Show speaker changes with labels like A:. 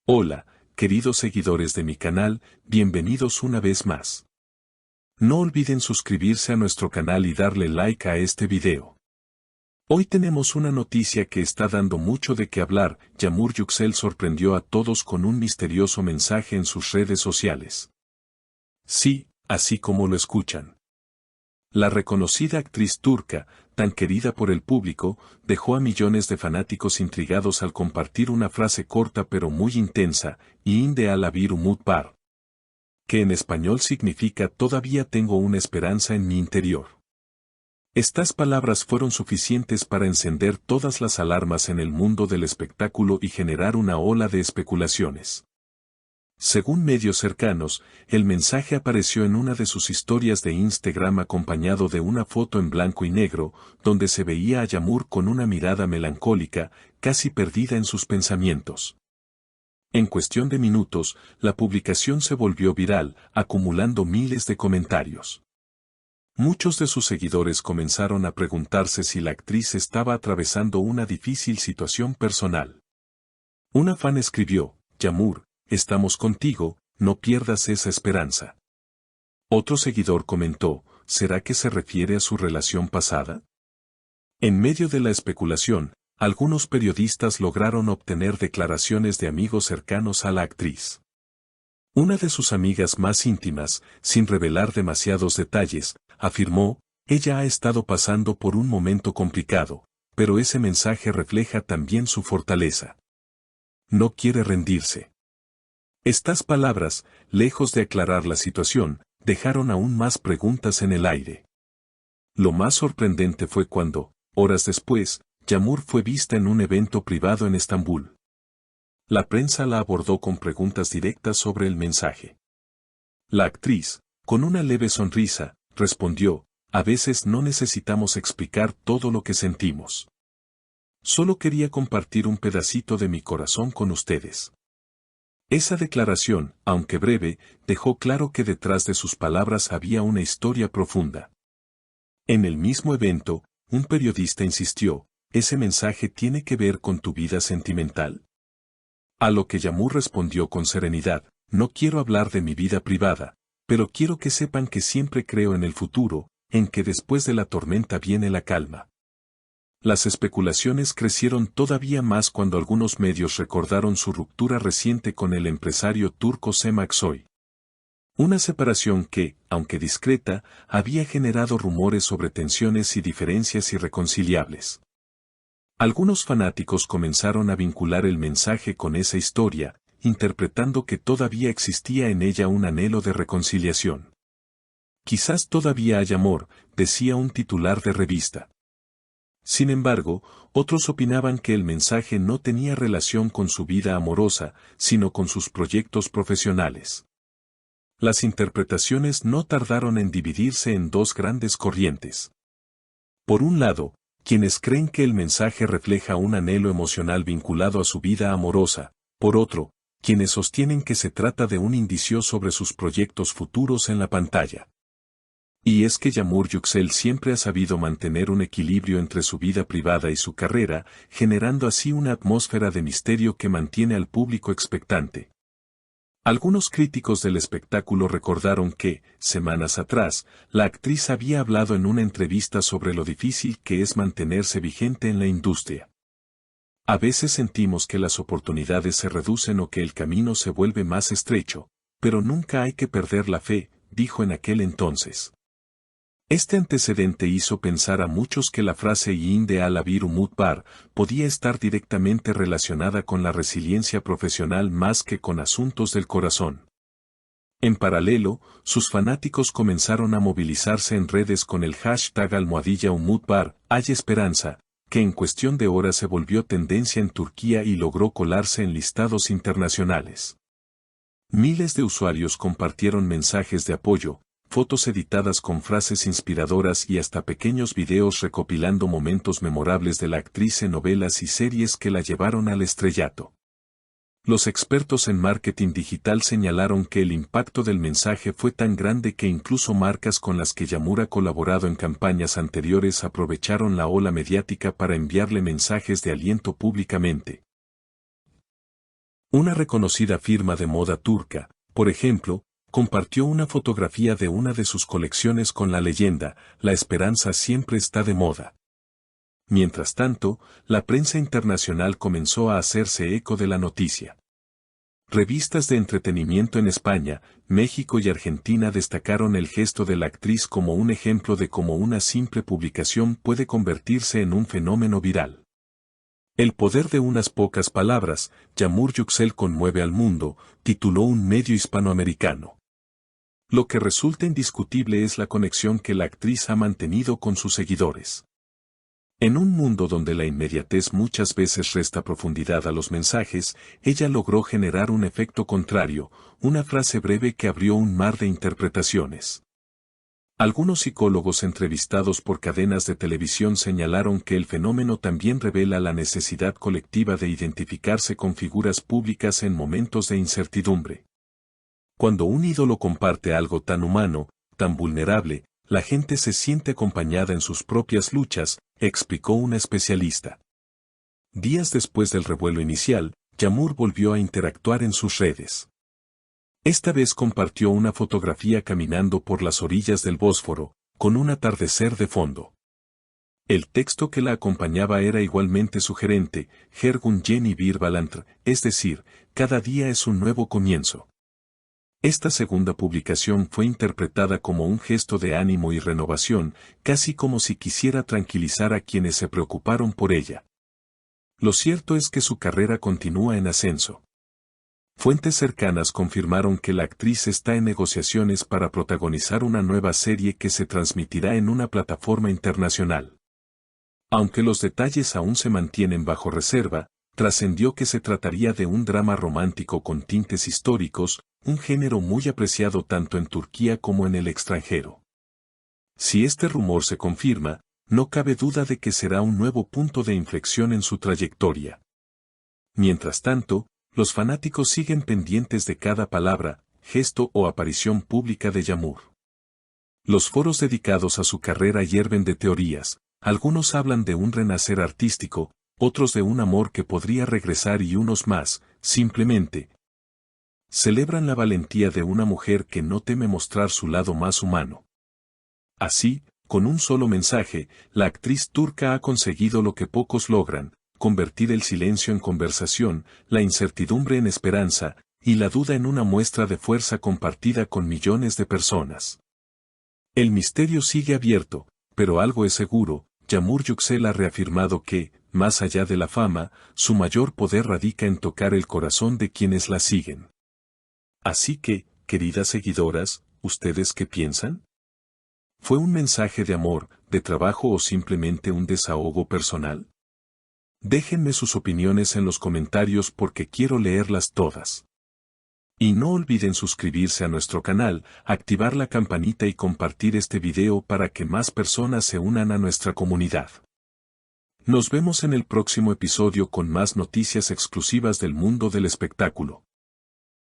A: Hola, queridos seguidores de mi canal, bienvenidos una vez más. No olviden suscribirse a nuestro canal y darle like a este video. Hoy tenemos una noticia que está dando mucho de qué hablar. Yamur Yüksel sorprendió a todos con un misterioso mensaje en sus redes sociales. Sí, así como lo escuchan. La reconocida actriz turca, tan querida por el público, dejó a millones de fanáticos intrigados al compartir una frase corta pero muy intensa, "Yine ala bir umut var", que en español significa "todavía tengo una esperanza en mi interior". Estas palabras fueron suficientes para encender todas las alarmas en el mundo del espectáculo y generar una ola de especulaciones. Según medios cercanos, el mensaje apareció en una de sus historias de Instagram acompañado de una foto en blanco y negro, donde se veía a Yamur con una mirada melancólica, casi perdida en sus pensamientos. En cuestión de minutos, la publicación se volvió viral, acumulando miles de comentarios. Muchos de sus seguidores comenzaron a preguntarse si la actriz estaba atravesando una difícil situación personal. Una fan escribió: "Yamur, estamos contigo, no pierdas esa esperanza". Otro seguidor comentó: ¿será que se refiere a su relación pasada? En medio de la especulación, algunos periodistas lograron obtener declaraciones de amigos cercanos a la actriz. Una de sus amigas más íntimas, sin revelar demasiados detalles, afirmó: ella ha estado pasando por un momento complicado, pero ese mensaje refleja también su fortaleza. No quiere rendirse. Estas palabras, lejos de aclarar la situación, dejaron aún más preguntas en el aire. Lo más sorprendente fue cuando, horas después, Yamur fue vista en un evento privado en Estambul. La prensa la abordó con preguntas directas sobre el mensaje. La actriz, con una leve sonrisa, respondió: "A veces no necesitamos explicar todo lo que sentimos. Solo quería compartir un pedacito de mi corazón con ustedes". Esa declaración, aunque breve, dejó claro que detrás de sus palabras había una historia profunda. En el mismo evento, un periodista insistió: ¿ese mensaje tiene que ver con tu vida sentimental? A lo que Yamur respondió con serenidad: "No quiero hablar de mi vida privada, pero quiero que sepan que siempre creo en el futuro, en que después de la tormenta viene la calma". Las especulaciones crecieron todavía más cuando algunos medios recordaron su ruptura reciente con el empresario turco Cem Aksoy. Una separación que, aunque discreta, había generado rumores sobre tensiones y diferencias irreconciliables. Algunos fanáticos comenzaron a vincular el mensaje con esa historia, interpretando que todavía existía en ella un anhelo de reconciliación. "Quizás todavía hay amor", decía un titular de revista. Sin embargo, otros opinaban que el mensaje no tenía relación con su vida amorosa, sino con sus proyectos profesionales. Las interpretaciones no tardaron en dividirse en dos grandes corrientes. Por un lado, quienes creen que el mensaje refleja un anhelo emocional vinculado a su vida amorosa; por otro, quienes sostienen que se trata de un indicio sobre sus proyectos futuros en la pantalla. Y es que Yamur Yüksel siempre ha sabido mantener un equilibrio entre su vida privada y su carrera, generando así una atmósfera de misterio que mantiene al público expectante. Algunos críticos del espectáculo recordaron que, semanas atrás, la actriz había hablado en una entrevista sobre lo difícil que es mantenerse vigente en la industria. "A veces sentimos que las oportunidades se reducen o que el camino se vuelve más estrecho, pero nunca hay que perder la fe", dijo en aquel entonces. Este antecedente hizo pensar a muchos que la frase "Yine ala bir umut var" podía estar directamente relacionada con la resiliencia profesional más que con asuntos del corazón. En paralelo, sus fanáticos comenzaron a movilizarse en redes con el hashtag #umut var, hay esperanza, que en cuestión de horas se volvió tendencia en Turquía y logró colarse en listados internacionales. Miles de usuarios compartieron mensajes de apoyo, fotos editadas con frases inspiradoras y hasta pequeños videos recopilando momentos memorables de la actriz en novelas y series que la llevaron al estrellato. Los expertos en marketing digital señalaron que el impacto del mensaje fue tan grande que incluso marcas con las que Yamur ha colaborado en campañas anteriores aprovecharon la ola mediática para enviarle mensajes de aliento públicamente. Una reconocida firma de moda turca, por ejemplo, compartió una fotografía de una de sus colecciones con la leyenda, "La esperanza siempre está de moda". Mientras tanto, la prensa internacional comenzó a hacerse eco de la noticia. Revistas de entretenimiento en España, México y Argentina destacaron el gesto de la actriz como un ejemplo de cómo una simple publicación puede convertirse en un fenómeno viral. El poder de unas pocas palabras, Yağmur Yüksel conmueve al mundo, tituló un medio hispanoamericano. Lo que resulta indiscutible es la conexión que la actriz ha mantenido con sus seguidores. En un mundo donde la inmediatez muchas veces resta profundidad a los mensajes, ella logró generar un efecto contrario, una frase breve que abrió un mar de interpretaciones. Algunos psicólogos entrevistados por cadenas de televisión señalaron que el fenómeno también revela la necesidad colectiva de identificarse con figuras públicas en momentos de incertidumbre. Cuando un ídolo comparte algo tan humano, tan vulnerable, la gente se siente acompañada en sus propias luchas, explicó una especialista. Días después del revuelo inicial, Yağmur volvió a interactuar en sus redes. Esta vez compartió una fotografía caminando por las orillas del Bósforo, con un atardecer de fondo. El texto que la acompañaba era igualmente sugerente, "Her gün yeni bir balantr", es decir, cada día es un nuevo comienzo. Esta segunda publicación fue interpretada como un gesto de ánimo y renovación, casi como si quisiera tranquilizar a quienes se preocuparon por ella. Lo cierto es que su carrera continúa en ascenso. Fuentes cercanas confirmaron que la actriz está en negociaciones para protagonizar una nueva serie que se transmitirá en una plataforma internacional. Aunque los detalles aún se mantienen bajo reserva, trascendió que se trataría de un drama romántico con tintes históricos, un género muy apreciado tanto en Turquía como en el extranjero. Si este rumor se confirma, no cabe duda de que será un nuevo punto de inflexión en su trayectoria. Mientras tanto, los fanáticos siguen pendientes de cada palabra, gesto o aparición pública de Yağmur. Los foros dedicados a su carrera hierven de teorías, algunos hablan de un renacer artístico, otros de un amor que podría regresar y unos más, simplemente, celebran la valentía de una mujer que no teme mostrar su lado más humano. Así, con un solo mensaje, la actriz turca ha conseguido lo que pocos logran, convertir el silencio en conversación, la incertidumbre en esperanza, y la duda en una muestra de fuerza compartida con millones de personas. El misterio sigue abierto, pero algo es seguro, Yağmur Yüksel ha reafirmado que, más allá de la fama, su mayor poder radica en tocar el corazón de quienes la siguen. Así que, queridas seguidoras, ¿ustedes qué piensan? ¿Fue un mensaje de amor, de trabajo o simplemente un desahogo personal? Déjenme sus opiniones en los comentarios porque quiero leerlas todas. Y no olviden suscribirse a nuestro canal, activar la campanita y compartir este video para que más personas se unan a nuestra comunidad. Nos vemos en el próximo episodio con más noticias exclusivas del mundo del espectáculo.